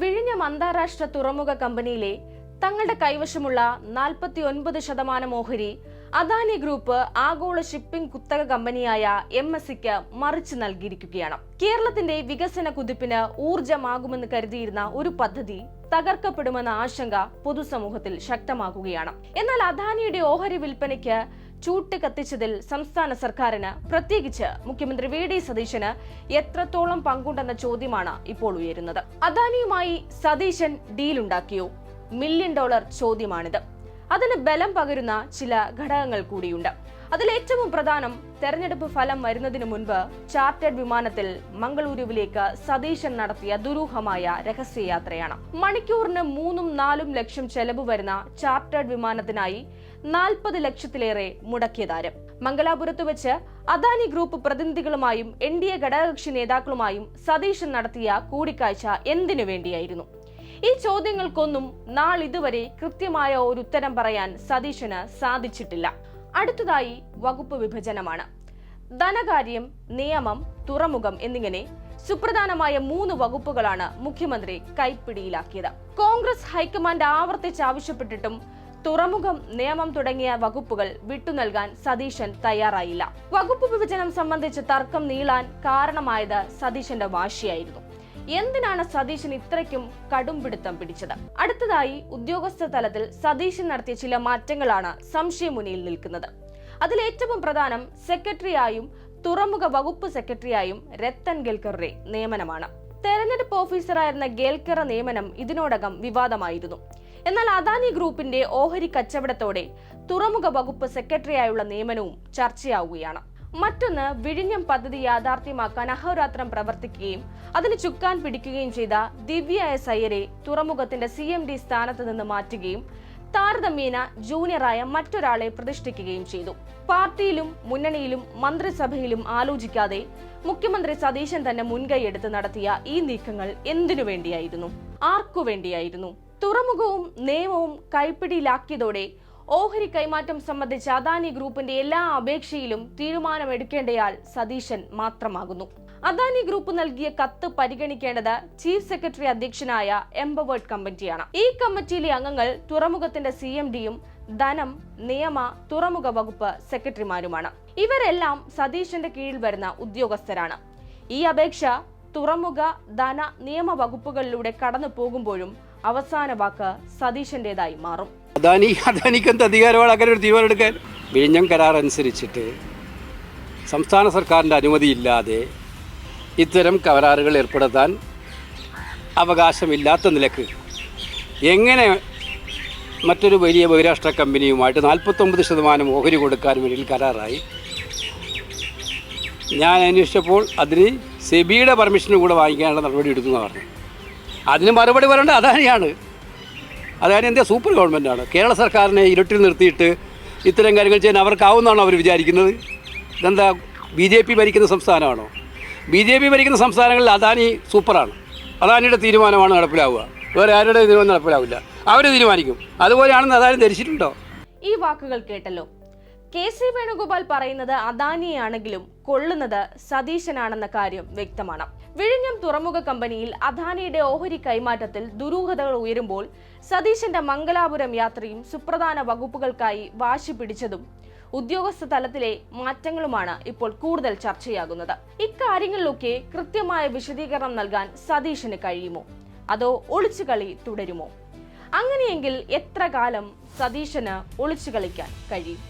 വിഴിഞ്ഞം അന്താരാഷ്ട്ര തുറമുഖ കമ്പനിയിലെ തങ്ങളുടെ കൈവശമുള്ള 49% ഓഹരി അദാനി ഗ്രൂപ്പ് ആഗോള ഷിപ്പിംഗ് കുത്തക കമ്പനിയായ MSCക്ക് മറിച്ചു നൽകിയിരിക്കുകയാണ്. കേരളത്തിന്റെ വികസന കുതിപ്പിന് ഊർജമാകുമെന്ന് കരുതിയിരുന്ന ഒരു പദ്ധതി തകർക്കപ്പെടുമെന്ന ആശങ്ക പൊതുസമൂഹത്തിൽ ശക്തമാകുകയാണ്. എന്നാൽ അദാനിയുടെ ഓഹരി വിൽപ്പനയ്ക്ക് ചൂട്ട് കത്തിച്ചതിൽ സംസ്ഥാന സർക്കാരിന്, പ്രത്യേകിച്ച് മുഖ്യമന്ത്രി VD സതീശന് എത്രത്തോളം പങ്കുണ്ടെന്ന ചോദ്യമാണ് ഇപ്പോൾ ഉയരുന്നത്. അദാനിയുമായി സതീശൻ ഡീലുണ്ടാക്കിയോ? $1 മില്യൺ ചോദ്യമാണിത്. അതിന് ബലം പകരുന്ന ചില ഘടകങ്ങൾ കൂടിയുണ്ട്. അതിൽ ഏറ്റവും പ്രധാനം തെരഞ്ഞെടുപ്പ് ഫലം വരുന്നതിനു മുൻപ് ചാർട്ടേഡ് വിമാനത്തിൽ മംഗളൂരുവിലേക്ക് സതീശൻ നടത്തിയ ദുരൂഹമായ രഹസ്യയാത്രയാണ്. മണിക്കൂറിന് 3-4 ലക്ഷം ചെലവ് വരുന്ന ചാർട്ടേഡ് വിമാനത്തിനായി 40 ലക്ഷത്തിലേറെ മുടക്കിയ താരം. മംഗലാപുരത്ത് വെച്ച് അദാനി ഗ്രൂപ്പ് പ്രതിനിധികളുമായും NDA ഘടകകക്ഷി നേതാക്കളുമായും സതീശൻ നടത്തിയ കൂടിക്കാഴ്ച എന്തിനു വേണ്ടിയായിരുന്നു? ഈ ചോദ്യങ്ങൾക്കൊന്നും നാളിതുവരെ കൃത്യമായ ഒരു ഉത്തരം പറയാൻ സതീശന് സാധിച്ചിട്ടില്ല. അടുത്തതായി വകുപ്പ് വിഭജനമാണ്. ധനകാര്യം, നിയമം, തുറമുഖം എന്നിങ്ങനെ സുപ്രധാനമായ 3 വകുപ്പുകളാണ് മുഖ്യമന്ത്രി കൈപ്പിടിയിലാക്കിയത്. കോൺഗ്രസ് ഹൈക്കമാൻഡ് ആവർത്തിച്ചാവശ്യപ്പെട്ടിട്ടും തുറമുഖം, നിയമം തുടങ്ങിയ വകുപ്പുകൾ വിട്ടുനൽകാൻ സതീശൻ തയ്യാറായില്ല. വകുപ്പ് വിഭജനം സംബന്ധിച്ച് തർക്കം നീളാൻ കാരണമായത് സതീശന്റെ വാശിയായിരുന്നു. എന്തിനാണ് സതീശൻ ഇത്രയ്ക്കും കടുംപിടുത്തം പിടിച്ചത്? അടുത്തതായി ഉദ്യോഗസ്ഥ തലത്തിൽ സതീശൻ നടത്തിയ ചില മാറ്റങ്ങളാണ് സംശയമുനയിൽ നിൽക്കുന്നത്. അതിൽ ഏറ്റവും പ്രധാനം സെക്രട്ടറിയായും തുറമുഖ വകുപ്പ് സെക്രട്ടറിയായും രത്തൻ ഗേൽക്കറുടെ നിയമനമാണ്. തെരഞ്ഞെടുപ്പ് ഓഫീസറായിരുന്ന ഗേൽക്കറ നിയമനം ഇതിനോടകം വിവാദമായിരുന്നു. എന്നാൽ അദാനി ഗ്രൂപ്പിന്റെ ഓഹരി കച്ചവടത്തോടെ തുറമുഖ വകുപ്പ് സെക്രട്ടറിയായുള്ള നിയമനവും ചർച്ചയാവുകയാണ്. മറ്റൊന്ന്, വിഴിഞ്ഞം പദ്ധതി യാഥാർത്ഥ്യമാക്കാൻ അഹോരാത്രം പ്രവർത്തിക്കുകയും അതിന് ചുക്കാൻ പിടിക്കുകയും ചെയ്ത ദിവ്യ S. അയ്യരെ തുറമുഖത്തിന്റെ CMD സ്ഥാനത്ത് നിന്ന് മാറ്റുകയും താരതമ്യേന ജൂനിയറായ മറ്റൊരാളെ പ്രതിഷ്ഠിക്കുകയും ചെയ്തു. പാർട്ടിയിലും മുന്നണിയിലും മന്ത്രിസഭയിലും ആലോചിക്കാതെ മുഖ്യമന്ത്രി സതീശൻ തന്നെ മുൻകൈയെടുത്ത് നടത്തിയ ഈ നീക്കങ്ങൾ എന്തിനു വേണ്ടിയായിരുന്നു? ആർക്കു വേണ്ടിയായിരുന്നു? തുറമുഖവും നിയമവും കൈപ്പിടിയിലാക്കിയതോടെ ഓഹരി കൈമാറ്റം സംബന്ധിച്ച് അദാനി ഗ്രൂപ്പിന്റെ എല്ലാ അപേക്ഷയിലും തീരുമാനമെടുക്കേണ്ടയാൾ സതീശൻ മാത്രമാകുന്നു. അദാനി ഗ്രൂപ്പ് നൽകിയ കത്ത് പരിഗണിക്കേണ്ടത് ചീഫ് സെക്രട്ടറി അധ്യക്ഷനായ എംപവേർഡ് കമ്മിറ്റിയാണ്. ഈ കമ്മിറ്റിയിലെ അംഗങ്ങൾ തുറമുഖത്തിന്റെ CMDയും ധനം, നിയമ, തുറമുഖ വകുപ്പ് സെക്രട്ടറിമാരുമാണ്. ഇവരെല്ലാം സതീശന്റെ കീഴിൽ വരുന്ന ഉദ്യോഗസ്ഥരാണ്. ഈ അപേക്ഷ തുറമുഖ, ധന, നിയമ വകുപ്പുകളിലൂടെ കടന്നു പോകുമ്പോഴും അവസാന വാക്ക് സതീശന്റേതായി മാറും. അദാനിക്ക് എന്ത് അധികാരമാണ് അങ്ങനെ ഒരു തീരുമാനം എടുക്കാൻ? വിഴിഞ്ഞം കരാർ അനുസരിച്ചിട്ട് സംസ്ഥാന സർക്കാരിൻ്റെ അനുമതിയില്ലാതെ ഇത്തരം കരാറുകൾ ഏർപ്പെടുത്താൻ അവകാശമില്ലാത്ത നിലക്ക് എങ്ങനെ മറ്റൊരു വലിയ ബഹിരാഷ്ട്ര കമ്പനിയുമായിട്ട് 49% ഓഹരി കൊടുക്കാൻ വേണ്ടി കരാറായി? ഞാൻ അന്വേഷിച്ചപ്പോൾ അതിന് സെബിയുടെ പെർമിഷനും കൂടെ വാങ്ങിക്കാനുള്ള നടപടി എടുത്തു പറഞ്ഞു. അതിന് മറുപടി പറയേണ്ടത് അദാനിയാണ്. അതായത് എന്താ സൂപ്പർ ഗവൺമെൻറ്റാണ്. കേരള സർക്കാരിനെ ഇരുട്ടിൽ നിർത്തിയിട്ട് ഇത്തരം കാര്യങ്ങൾ ചെയ്യാൻ അവർക്കാവുന്നതാണോ അവർ വിചാരിക്കുന്നത്? ഇതെന്താ BJP ഭരിക്കുന്ന സംസ്ഥാനമാണോ? BJP ഭരിക്കുന്ന സംസ്ഥാനങ്ങളിൽ അദാനി സൂപ്പറാണ്. അദാനിയുടെ തീരുമാനമാണ് നടപ്പിലാവുക. വേറെ ആരുടെ തീരുമാനം നടപ്പിലാവില്ല. അവർ തീരുമാനിക്കും. അതുപോലെയാണെന്ന് അദാനി ധരിച്ചിട്ടുണ്ടോ? ഈ വാക്കുകൾ കേട്ടല്ലോ. KC വേണുഗോപാൽ പറയുന്നത് അദാനിയാണെങ്കിലും കൊള്ളുന്നത് സതീശനാണെന്ന കാര്യം വ്യക്തമാണ്. വിഴിഞ്ഞം തുറമുഖ കമ്പനിയിൽ അദാനിയുടെ ഓഹരി കൈമാറ്റത്തിൽ ദുരൂഹതകൾ ഉയരുമ്പോൾ സതീശന്റെ മംഗലാപുരം യാത്രയും സുപ്രധാന വകുപ്പുകൾക്കായി വാശി പിടിച്ചതും ഉദ്യോഗസ്ഥ തലത്തിലെ മാറ്റങ്ങളുമാണ് ഇപ്പോൾ കൂടുതൽ ചർച്ചയാകുന്നത്. ഇക്കാര്യങ്ങളിലൊക്കെ കൃത്യമായ വിശദീകരണം നൽകാൻ സതീശന് കഴിയുമോ? അതോ ഒളിച്ചുകളി തുടരുമോ? അങ്ങനെയെങ്കിൽ എത്ര കാലം സതീശന് ഒളിച്ചു കളിക്കാൻ കഴിയും?